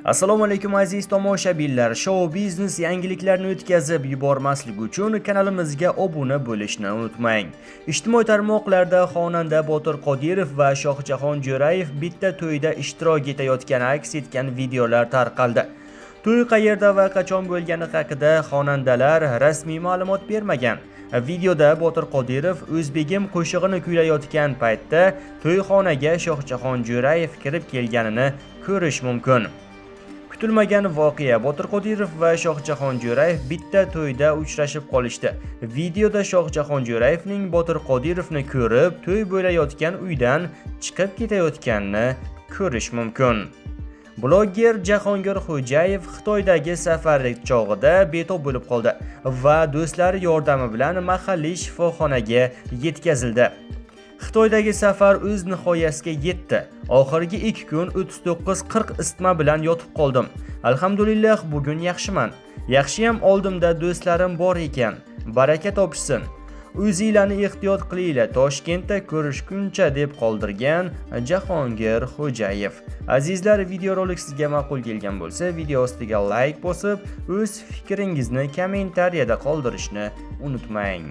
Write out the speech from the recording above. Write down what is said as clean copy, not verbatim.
Assalomu alaykum aziz tomoshabinlar. Show biznes yangiliklarini o'tkazib yubormaslik uchun kanalimizga obuna bo'lishni unutmang. Ijtimoiy tarmoqlarda xonanda Botir Qodirov va Shohjahon Jo'rayev bitta to'yda ishtirok etayotgani aks etgan videolar tarqaldi. To'y qayerda va qachon bo'lgani haqida xonandalar rasmiy ma'lumot bermagan. Videoda Botir Qodirov O'zbegim qo'shig'ini kuylayotgan paytda to'yxonaga Shohjahon Jo'rayev kirib kelganini ko'rish mumkin. Kutilmagan voqea: Botir Qodirov va Shohjahon Jo'rayev bitta to'yda uchrashib qolishdi. Videoda Shohjahon Jo'rayevning Botir Qodirovni ko'rib, to'y bo'layotgan uydan chiqib ketayotganini ko'rish mumkin. Blogger Jahongir Xo'jayev Xitoydagi safari chog'ida betob bo'lib qoldi va do'stlari yordami bilan mahalliy shifoxonaga yetkazildi. Xitoydagi safar o'z nihoyasiga yetdi. Oxirgi 2 kun 39-40 isitma bilan yotib qoldim. Alhamdulillah bugun yaxshiman. Yaxshiyam oldimda do'stlarim bor ekan. Baraka topishsin. O'zinglarni ehtiyot qilinglar. Toshkentda ko'rishguncha deb qoldirgan Jahongir Xo'jayev. Azizlar, videorolik sizga ma'qul kelgan bo'lsa, video ostiga like bosib, o'z fikringizni kommentariyada qoldirishni unutmang.